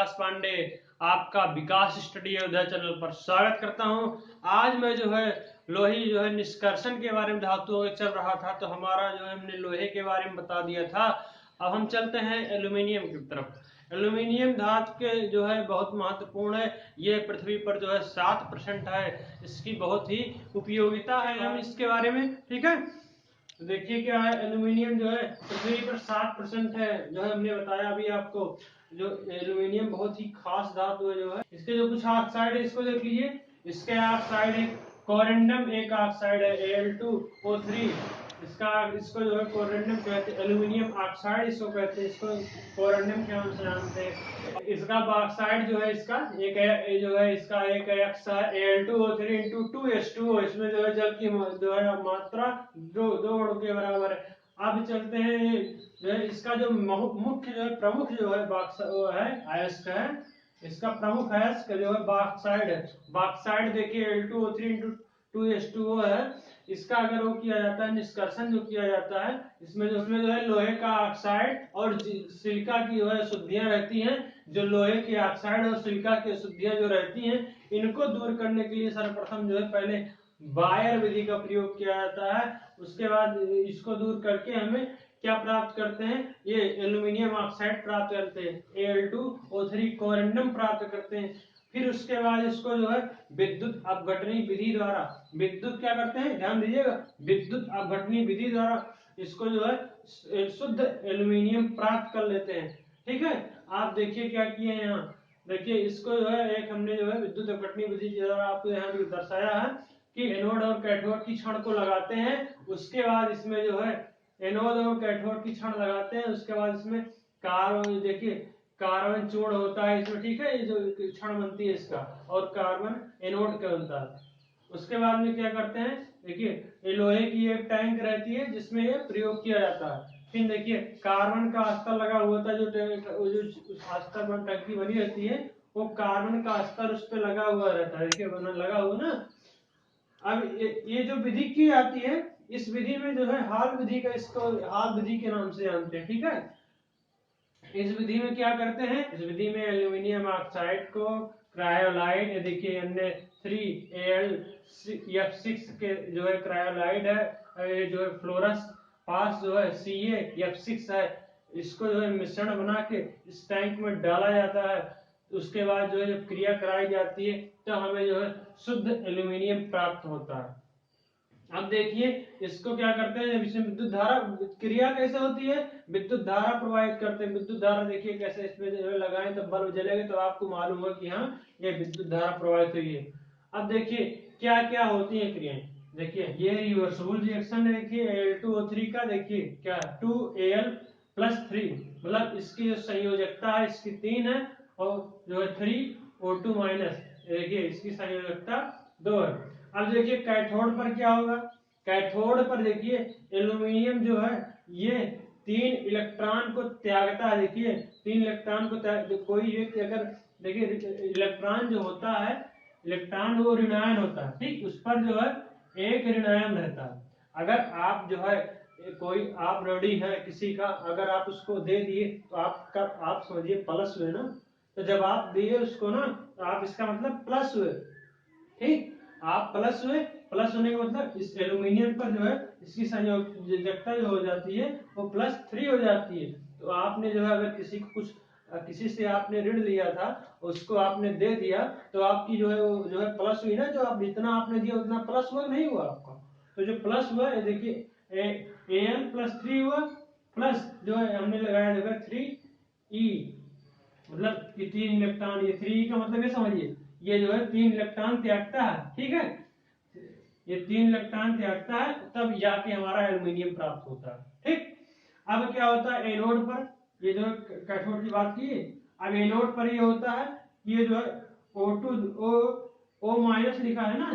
विकास पांडे आपका विकास study Ayodhya channel पर स्वागत करता हूं। आज मैं लोही निष्कर्षण के बारे में धातुओं चल रहा था, तो हमारा हमने लोहे के बारे में बता दिया था। अब हम चलते हैं एल्यूमिनियम की तरफ। एल्यूमिनियम धातु के बहुत महत्वपूर्ण है। ये पृथ्वी पर 7% है। इसकी बहुत ही उपयोगिता है हम इसके बारे में, ठीक है। तो देखिए क्या है, एल्यूमिनियम पृथ्वी पर 7% है। हमने बताया अभी आपको, जो एल्यूमिनियम बहुत ही खास धातु है। इसके जो कुछ ऑक्साइड है, इसको देख लीजिए। इसके ऑक्साइड है कोरेंडम, एक ऑक्साइड है Al2O3। इसको कोरेंडम कहते हैं, एल्यूमिनियम ऑक्साइड इसको कहते हैं। इसको कोरेंडम के नाम से जानते हैं। इसका ऑक्साइड इसका एक Al2O3 × 2H2O। इसमें जल की मात्रा दो अणु के बराबर है। अब चलते हैं, इसका जो मुख्य प्रमुख अयस्क है। इसका प्रमुख अयस्क बॉक्साइड है। बॉक्साइड देखिए Al2O3 × 2H2O है। इसका अगर वो किया जाता है, निष्कर्षण जो किया जाता है, इसमें लोहे का ऑक्साइड और सिलिका की अशुद्धियां रहती हैं। जो लोहे के ऑक्साइड और सिलिका की अशुद्धियां जो रहती हैं, इनको दूर करने के लिए सर्वप्रथम पहले बायर विधि का प्रयोग किया जाता है। उसके बाद इसको दूर करके हमें क्या प्राप्त करते हैं, ये एल्यूमिनियम ऑक्साइड प्राप्त करते हैं, Al2O3 कोरेंडम प्राप्त करते हैं। फिर उसके बाद इसको विद्युत अपघटनी विधि द्वारा, विद्युत क्या करते हैं, ध्यान दीजिएगा, विद्युत अपघटनी विधि द्वारा इसको शुद्ध एल्यूमिनियम प्राप्त कर लेते हैं, ठीक है। आप देखिए क्या किए हैं यहाँ, देखिए इसको एक हमने विद्युत अपघटनी विधि द्वारा आपको यहाँ दर्शाया है कि एनोड और कैथोड की छड़ को लगाते हैं। उसके बाद इसमें एनोड और कैथोड की छड़ लगाते हैं। उसके बाद इसमें कार्बन, देखिए कार्बन चूर्ण होता है इसमें, ठीक है। ये जो छड़ बनती है इसका, और कार्बन एनोड का बनता है। उसके बाद में क्या करते हैं, देखिए ये लोहे की एक टैंक रहती है जिसमें ये प्रयोग किया जाता है। फिर देखिए कार्बन का अस्तर लगा हुआ था, जो अस्तर पर टंकी बनी रहती है, वो कार्बन का अस्तर उस पर लगा हुआ रहता है, देखिए बना लगा हुआ ना। अब ये जो विधि की जाती है, इस विधि में हाल विधि का, इसको हाल विधि के नाम से जानते हैं, ठीक है। इस विधि में क्या करते हैं, इस विधि में एल्यूमिनियम ऑक्साइड को क्रायोलाइड, देखिए Na3Al(F6) के क्रायोलाइड है, ये फ्लोरस पास Ca(F6) है। इसको मिश्रण बना के इस टैंक में डाला जाता है। उसके बाद जब क्रिया कराई जाती है, तो हमें शुद्ध एल्यूमिनियम प्राप्त होता है। अब देखिए इसको क्या करते हैं, इसमें विद्युत धारा, क्रिया कैसे होती है, विद्युत धारा प्रवाहित करते हैं। विद्युत धारा देखिए कैसे, इसमें लगाएं तो बल्ब जलेगा, तो आपको मालूम होगा कि हाँ ये विद्युत धारा प्रवाहित हुई है। अब देखिए क्या क्या होती है क्रियाएं, देखिए ये रिवर्सिबल रिएक्शन है। देखिए Al2O3 का देखिए क्या 2Al+3, मतलब इसकी जो संयोजकता है इसकी 3 है, और 3O2-, देखिए इसकी संयोजकता 2 है। अब देखिए कैथोड पर क्या होगा, कैथोड पर देखिए एल्यूमिनियम ये 3 इलेक्ट्रॉन को त्यागता है। देखिए 3 इलेक्ट्रॉन को कोई व्यक्ति अगर, देखिए इलेक्ट्रॉन जो होता है, इलेक्ट्रॉन वो ऋणायन होता है, ठीक। उस पर एक ऋणायन रहता है। अगर आप कोई आप रेडी है किसी का, अगर आप उसको दे दिए तो आप समझिए प्लस हुए ना। तो जब आप दिए उसको ना, तो आप इसका मतलब प्लस हुए, ठीक। आप प्लस हुए, प्लस होने का मतलब इस एल्यूमिनियम पर इसकी संयोजकता हो जाती है, वो +3 हो जाती है। तो आपने अगर किसी से आपने ऋण लिया था, उसको आपने दे दिया, तो आपकी वो प्लस हुई ना। जो आप जितना आपने दिया उतना प्लस हुआ, नहीं हुआ आपका। तो जो प्लस हुआ है, देखिए An+3 हुआ, प्लस हमने लगाया 3E, मतलब ये 3 इलेक्ट्रॉन, ये 3E का मतलब ये समझिए, ये 3 इलेक्ट्रॉन त्यागता है, ठीक है। ये 3 इलेक्ट्रॉन त्यागता है, तब जाके हमारा एल्यूमिनियम प्राप्त होता है, ठीक। अब क्या होता है एनोड पर, ये कैथोड की बात की। अब एनोड पर ये होता है, ये O2O लिखा है ना,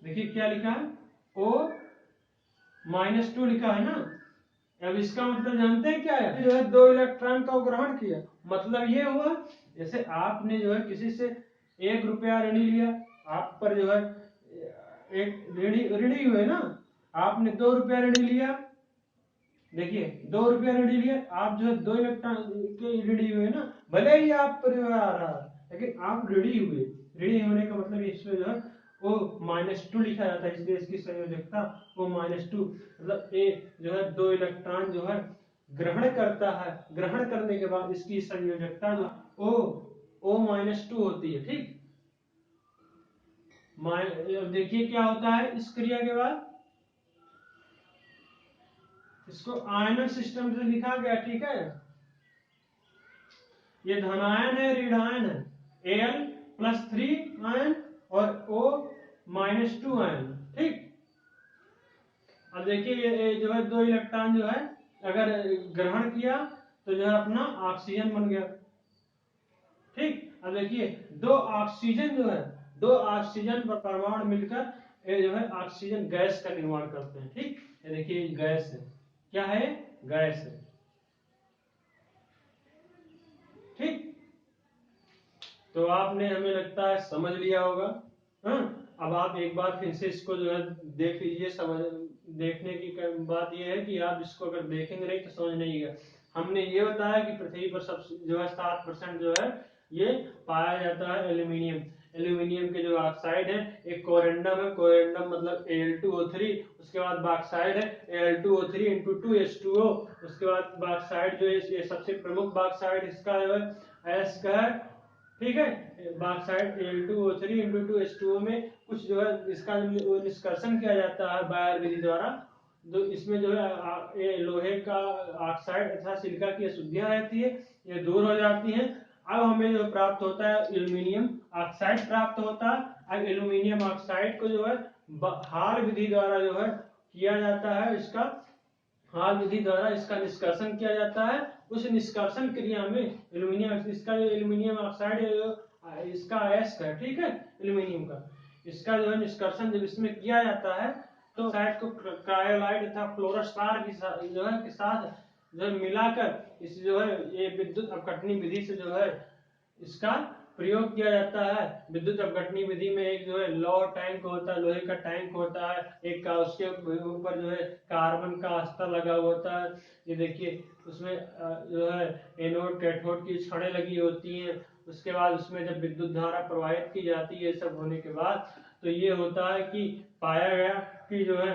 देखिए क्या लिखा है, O-2 लिखा है ना। अब इसका मतलब जानते हैं क्या है, 2 इलेक्ट्रॉन का ग्रहण किया। मतलब ये हुआ, जैसे आपने किसी से 1 रुपया ऋण लिया, आप पर एक ऋणी हुए ना। आपने 2 रुपया ऋण लिया, देखिए 2 रुपया ऋण लिया आप, जो है 2 इलेक्ट्रॉन के ऋणी हुए ना, भले ही आप परिवार आ रहा है लेकिन आप ऋणी हुए। ऋणी होने का मतलब इसमें जो है वो -2 लिखा जाता है, इसलिए इसकी संयोजकता वो -2, मतलब ए जो है 2 इलेक्ट्रॉन जो है ग्रहण करता है, ग्रहण करने के बाद इसकी संयोजकता जो O-2 होती है। ठीक, देखिए क्या होता है इस क्रिया के बाद, इसको आयनन सिस्टम से लिखा गया। ठीक है, ये धनायन है, ऋणायन है, Al+3 आयन और O-2 आयन। ठीक, अब देखिए ये जो है 2 इलेक्ट्रॉन जो है अगर ग्रहण किया तो जो है अपना ऑक्सीजन बन गया। ठीक, अब देखिए 2 ऑक्सीजन जो है, 2 ऑक्सीजन पर परमाणु मिलकर ये जो है ऑक्सीजन गैस का निर्माण करते हैं। ठीक, ये देखिए गैस है, क्या है, गैस है। ठीक, तो आपने हमें लगता है समझ लिया होगा। हाँ, अब आप एक बार फिर से इसको जो है देख लीजिए। समझ देखने की बात यह है कि आप इसको अगर देखेंगे नहीं तो समझ नहीं गया। हमने ये बताया कि पृथ्वी पर सबसे जो है 7% जो है ये पाया जाता है एल्यूमिनियम। एल्यूमिनियम के जो ऑक्साइड है, एक कोरेंडम है, कोरेंडम मतलब Al2O3, उसके बाद बॉक्साइड है Al2O3 × 2H2O, उसके बाद बॉक्साइड जो है ये सबसे प्रमुख बॉक्साइड इसका जो है एस का है। ठीक है, बॉक्साइड Al2O3 × 2H2O में कुछ जो है इसका निष्कर्षण किया जाता है बायर विधि द्वारा। तो इसमें जो है ये लोहे का ऑक्साइड तथा सिलिका की अशुद्धियां रहती है, ये दूर हो जाती हैं। अब हमें जो प्राप्त होता है एल्यूमिनियम ऑक्साइड प्राप्त होता है। अब एल्यूमिनियम ऑक्साइड को जो है हाल विधि द्वारा जो है किया जाता है, इसका हाल विधि द्वारा इसका निष्कर्षण किया जाता है। उस निष्कर्षण क्रिया में एल्यूमिनियम, इसका जो एल्यूमिनियम ऑक्साइड इसका अयस्क है। ठीक है, एल्यूमिनियम का इसका जो है निष्कर्षण जब इसमें किया जाता है तो ऑक्साइड को क्रायोलाइट तथा फ्लोरोस्टार की जो है के साथ जो है मिलाकर इस जो है ये विद्युत अपघटनी विधि से जो है इसका प्रयोग किया जाता है। विद्युत अपघटनी विधि में एक जो है लोह टैंक होता है, लोहे का टैंक होता है, एक का उसके ऊपर जो है कार्बन का अस्तर लगा होता है। ये देखिए उसमें जो है एनोड कैथोड की छड़ें लगी होती हैं। उसके बाद उसमें जब विद्युत धारा प्रवाहित की जाती है, सब होने के बाद तो ये होता है कि पाया गया कि जो है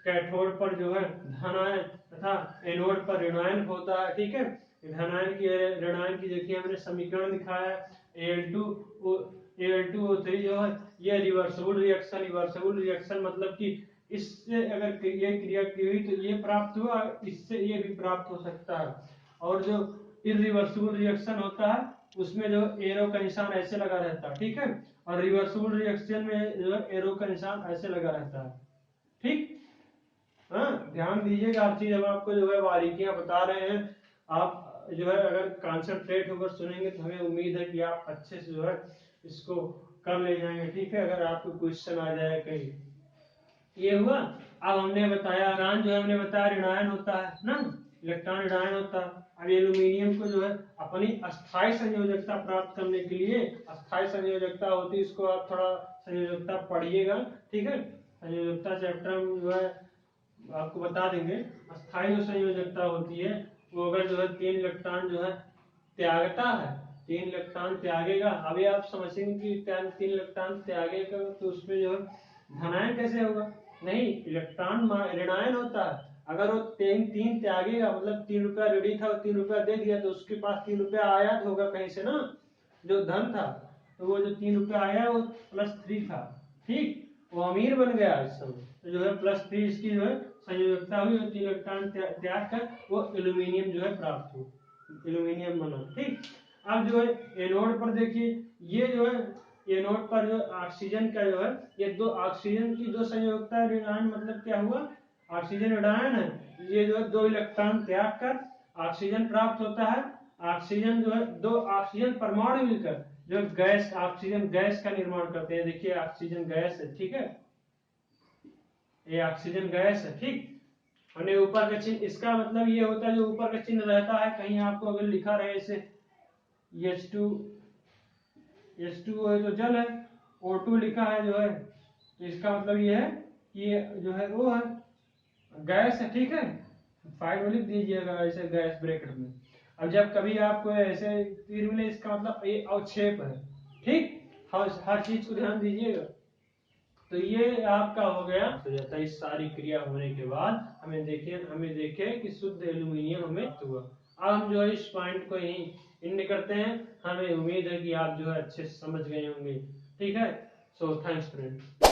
कैथोड पर जो है धनायन तथा एनोड पर ऋणायन होता है। ठीक है, धनायन की ऋणायन की देखिए हमने समीकरण दिखाया Al2O3 जो है ये रिवर्सिबल रिएक्शन। रिवर्सिबल रिएक्शन मतलब कि इससे अगर ये क्रिया की हुई तो ये प्राप्त हुआ, इससे ये भी प्राप्त हो सकता है। और जो इरिवर्सिबल रिएक्शन होता है उसमें जो एरो का निशान ऐसे लगा रहता है। ठीक है, और रिवर्सिबल रिएक्शन में जो है एरो का निशान ऐसे लगा रहता है। ठीक, हाँ ध्यान दीजिएगा हर चीज हम आपको जो है बारीकियां बता रहे हैं। आप जो है अगर कॉन्सेंट्रेट होकर सुनेंगे तो हमें उम्मीद है कि आप अच्छे से जो है इसको कर ले जाएंगे। ठीक है, अगर आपको क्वेश्चन आ जाए कहीं, ये हुआ। अब हमने बताया ऋणायन जो है हमने बताया ऋणायन होता है ना, इलेक्ट्रॉन ऋणायन होता है। अब एल्यूमिनियम को जो है अपनी अस्थायी संयोजकता प्राप्त करने के लिए, अस्थायी संयोजकता होती है, इसको आप थोड़ा संयोजकता पढ़िएगा। ठीक है, संयोजकता चैप्टर में जो है आपको बता देंगे। अस्थायी जो संयोजकता होती है वो अगर जो है 3 इलेक्ट्रॉन जो है त्यागता है, 3 इलेक्ट्रॉन त्यागेगा। अभी आप समझेंगे कि 3 इलेक्ट्रॉन त्यागेगा तो उसमें जो है धनायन कैसे होगा। नहीं, इलेक्ट्रॉन ऋणायन होता है। अगर वो 3 त्यागेगा मतलब 3 रुपया ऋणी था, 3 रुपया दे दिया तो उसके पास 3 रुपया आया होगा कहीं से ना, जो धन था। तो वो जो 3 रुपया आया वो +3 था। ठीक, वो अमीर बन गया इस समय। तो जो है +3 इसकी जो है संयोजकता हुई, 3 इलेक्ट्रॉन त्याग कर वो एल्यूमिनियम जो है प्राप्त हो, एल्यूमिनियम बना। ठीक, अब जो है एनोड पर देखिए, ये जो है एनोड पर जो ऑक्सीजन का जो है ये 2 ऑक्सीजन की जो संयोजकता है ऋणायन, मतलब क्या हुआ, ऑक्सीजन ऋणायन है। ये जो है 2 इलेक्ट्रॉन त्याग कर ऑक्सीजन प्राप्त होता है। ऑक्सीजन जो है 2 ऑक्सीजन परमाणु मिलकर जो गैस, ऑक्सीजन गैस का निर्माण करते हैं। देखिए ऑक्सीजन गैस है। ठीक है, ये ऑक्सीजन गैस है। ठीक, हमने ऊपर का चिन्ह, इसका मतलब ये होता है जो ऊपर का चिन्ह रहता है कहीं आपको अगर लिखा रहे ऐसे H2 H2O है तो जल है, O2 लिखा है जो है तो इसका मतलब ये है कि ये जो है वो है गैस है। ठीक है, फाइव लिख दीजिएगा ऐसे गैस ब्रैकेट में। अब जब कभी आपको ऐसे तीर मिले, इसका मतलब ये अवक्षेप है। ठीक, हर चीज को ध्यान दीजिएगा। तो ये आपका हो गया तो जाता है। इस सारी क्रिया होने के बाद हमें देखे कि शुद्ध एल्यूमिनियम हमें हुआ। अब हम जो है इस पॉइंट को यही एंड करते हैं। हमें उम्मीद है कि आप जो है अच्छे से समझ गए होंगे। ठीक है, सो थैंक्स फ्रेंड।